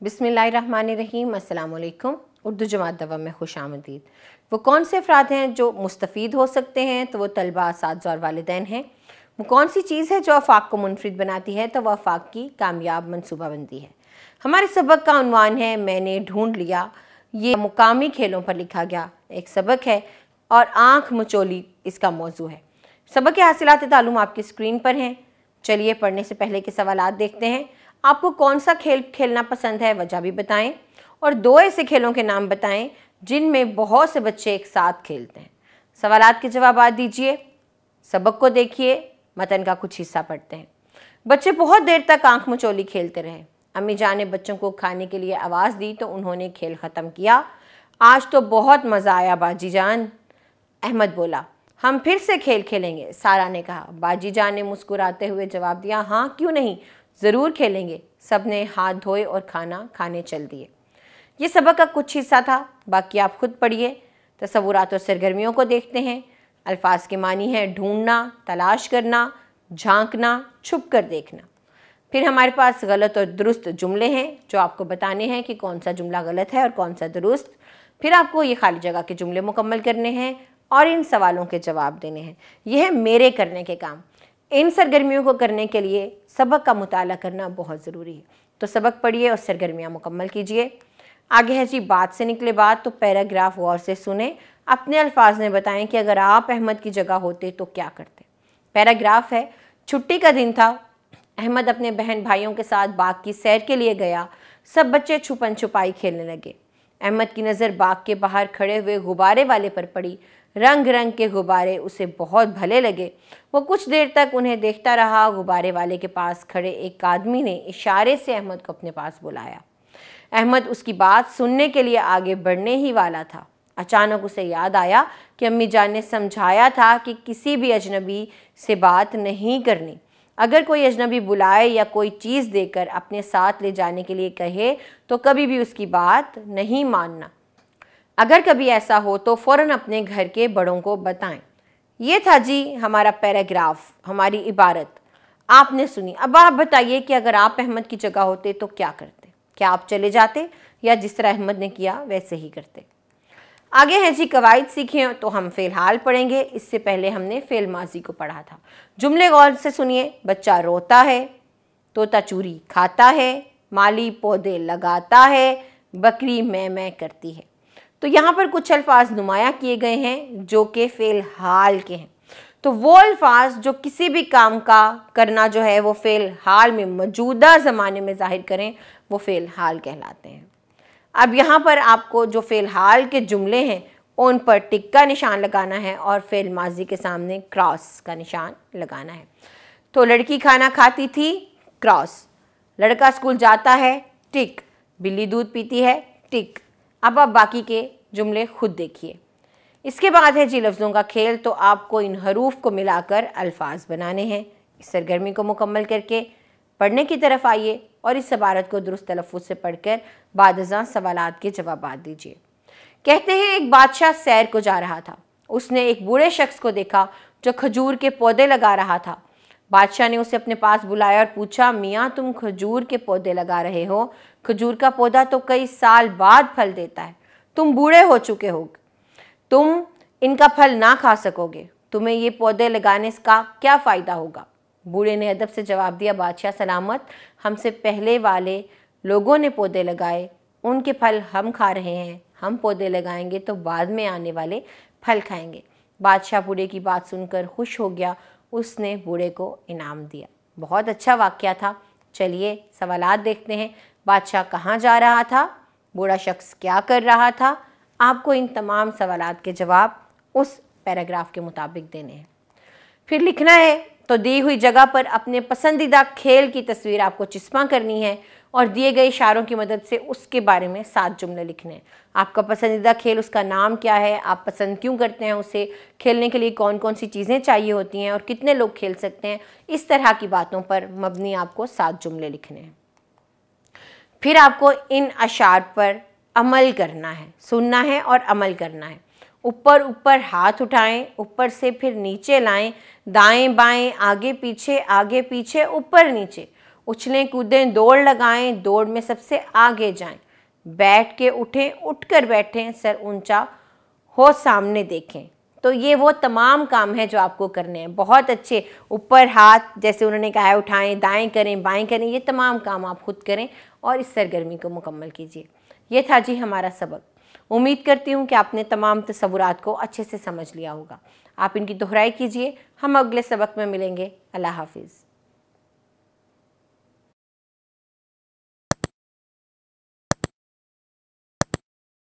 बिस्मिल्लाहिर्रहमानिर्रहीम, अस्सलाम वालेकुम। उर्दू जमात दवा में खुश आमदीद। वो कौन से अफराद हैं जो मुस्तफ़ीद हो सकते हैं? तो वो तलबा, असातिज़ा और वालिदैन हैं। वो कौन सी चीज़ है जो आफाक को मुनफरिद बनाती है? तो वह आफाक की कामयाब मनसूबाबंदी है। हमारे सबक का उन्वान है मैंने ढूंढ लिया। ये मुकामी खेलों पर लिखा गया एक सबक है और आँख मचोली इसका मौजू है। सबक के हासिलात तालुम आपकी स्क्रीन पर हैं। चलिए पढ़ने से पहले के सवालात देखते हैं। आपको कौन सा खेल खेलना पसंद है, वजह भी बताएं और दो ऐसे खेलों के नाम बताएं जिनमें बहुत से बच्चे एक साथ खेलते हैं। सवालात के जवाब दीजिए। सबक को देखिए, मतन का कुछ हिस्सा पढ़ते हैं। बच्चे बहुत देर तक आंख मचोली खेलते रहे। अम्मी जान ने बच्चों को खाने के लिए आवाज़ दी तो उन्होंने खेल ख़त्म किया। आज तो बहुत मज़ा आया बाजी जान, अहमद बोला। हम फिर से खेल खेलेंगे, सारा ने कहा। बाजी जान ने मुस्कुराते हुए जवाब दिया, हाँ क्यों नहीं, ज़रूर खेलेंगे। सब ने हाथ धोए और खाना खाने चल दिए। ये सबक का कुछ हिस्सा था, बाकी आप खुद पढ़िए। तसव्वुरात और सरगर्मियों को देखते हैं। अल्फाज के मानी है ढूंढना, तलाश करना, झांकना, छुप कर देखना। फिर हमारे पास गलत और दुरुस्त जुमले हैं जो आपको बताने हैं कि कौन सा जुमला गलत है और कौन सा दुरुस्त। फिर आपको ये खाली जगह के जुमले मुकम्मल करने हैं और इन सवालों के जवाब देने हैं। यह है मेरे करने के काम। इन सरगर्मियों को करने के लिए सबक का मुताला करना बहुत ज़रूरी है। तो सबक पढ़िए और सरगर्मियाँ मुकम्मल कीजिए। आगे है जी बात से निकले बात, तो पैराग्राफ गौर से सुने, अपने अल्फाज में बताएं कि अगर आप अहमद की जगह होते तो क्या करते। पैराग्राफ है, छुट्टी का दिन था। अहमद अपने बहन भाइयों के साथ बाग की सैर के लिए गया। सब बच्चे छुपन छुपाई खेलने लगे। अहमद की नज़र बाग के बाहर खड़े हुए गुब्बारे वाले पर पड़ी। रंग रंग के गुब्बारे उसे बहुत भले लगे। वो कुछ देर तक उन्हें देखता रहा। गुब्बारे वाले के पास खड़े एक आदमी ने इशारे से अहमद को अपने पास बुलाया। अहमद उसकी बात सुनने के लिए आगे बढ़ने ही वाला था। अचानक उसे याद आया कि अम्मी जान ने समझाया था कि किसी भी अजनबी से बात नहीं करनी। अगर कोई अजनबी बुलाए या कोई चीज़ देकर अपने साथ ले जाने के लिए कहे तो कभी भी उसकी बात नहीं मानना। अगर कभी ऐसा हो तो फ़ौरन अपने घर के बड़ों को बताएं। ये था जी हमारा पैराग्राफ, हमारी इबारत आपने सुनी। अब आप बताइए कि अगर आप अहमद की जगह होते तो क्या करते? क्या आप चले जाते या जिस तरह अहमद ने किया वैसे ही करते? आगे है जी कवायद सीखें, तो हम फ़ेल हाल पढ़ेंगे। इससे पहले हमने फ़ेल माजी को पढ़ा था। जुमले गौर से सुनिए। बच्चा रोता है, तोता चूरी खाता है, माली पौधे लगाता है, बकरी मैं करती है। तो यहाँ पर कुछ अल्फाज नुमाया किए गए हैं जो कि फ़ेल हाल के हैं। तो वो अल्फाज जो किसी भी काम का करना जो है वो फ़ेल हाल में मौजूदा ज़माने में ज़ाहिर करें, वो फ़ेल हाल कहलाते हैं। अब यहाँ पर आपको जो फ़ेल हाल के जुमले हैं उन पर टिक का निशान लगाना है और फ़ेल माजी के सामने क्रॉस का निशान लगाना है। तो लड़की खाना खाती थी, क्रॉस। लड़का स्कूल जाता है, टिक। बिल्ली दूध पीती है, टिक। अब आप बाकी के जुमले खुद देखिए। इसके बाद है जी लफ्ज़ों का खेल। तो आपको इन हरूफ को मिलाकर अल्फाज बनाने हैं। इस सरगर्मी को मुकम्मल करके पढ़ने की तरफ आइए और इस इबारत को दुरुस्त तलफ़्फ़ुज़ से पढ़कर बादज़ां सवालात के जवाब दीजिए। कहते हैं एक बादशाह सैर को जा रहा था। उसने एक बूढ़े शख्स को देखा जो खजूर के पौधे लगा रहा था। बादशाह ने उसे अपने पास बुलाया और पूछा, मियाँ तुम खजूर के पौधे लगा रहे हो, खजूर का पौधा तो कई साल बाद फल देता है। तुम बूढ़े हो चुके हो, तुम इनका फल ना खा सकोगे, तुम्हें ये पौधे लगाने का क्या फ़ायदा होगा? बूढ़े ने अदब से जवाब दिया, बादशाह सलामत, हमसे पहले वाले लोगों ने पौधे लगाए, उनके फल हम खा रहे हैं। हम पौधे लगाएंगे तो बाद में आने वाले फल खाएंगे। बादशाह बूढ़े की बात सुनकर खुश हो गया। उसने बूढ़े को इनाम दिया। बहुत अच्छा वाक़या था। चलिए सवालात देखते हैं। बादशाह कहाँ जा रहा था? बूढ़ा शख्स क्या कर रहा था? आपको इन तमाम सवालात के जवाब उस पैराग्राफ के मुताबिक देने हैं। फिर लिखना है। तो दी हुई जगह पर अपने पसंदीदा खेल की तस्वीर आपको चिस्पा करनी है और दिए गए इशारों की मदद से उसके बारे में 7 जुमले लिखने हैं। आपका पसंदीदा खेल, उसका नाम क्या है, आप पसंद क्यों करते हैं उसे, खेलने के लिए कौन कौन सी चीज़ें चाहिए होती हैं और कितने लोग खेल सकते हैं, इस तरह की बातों पर मबनी आपको 7 जुमले लिखने हैं। फिर आपको इन अशार पर अमल करना है, सुनना है और अमल करना है। ऊपर ऊपर हाथ उठाएं, ऊपर से फिर नीचे लाएं, दाएं बाएं, आगे पीछे, ऊपर नीचे, उछलें कूदें, दौड़ लगाएं, दौड़ में सबसे आगे जाएं, बैठ के उठें, उठकर बैठें, सर ऊंचा हो सामने देखें। तो ये वो तमाम काम है जो आपको करने हैं। बहुत अच्छे, ऊपर हाथ जैसे उन्होंने कहा है उठाएं, दाएं करें, बाएं करें, ये तमाम काम आप खुद करें और इस सरगर्मी को मुकम्मल कीजिए। ये था जी हमारा सबक। उम्मीद करती हूँ कि आपने तमाम तसव्वुरात को अच्छे से समझ लिया होगा। आप इनकी दोहराई कीजिए। हम अगले सबक में मिलेंगे। अल्लाह हाफिज़।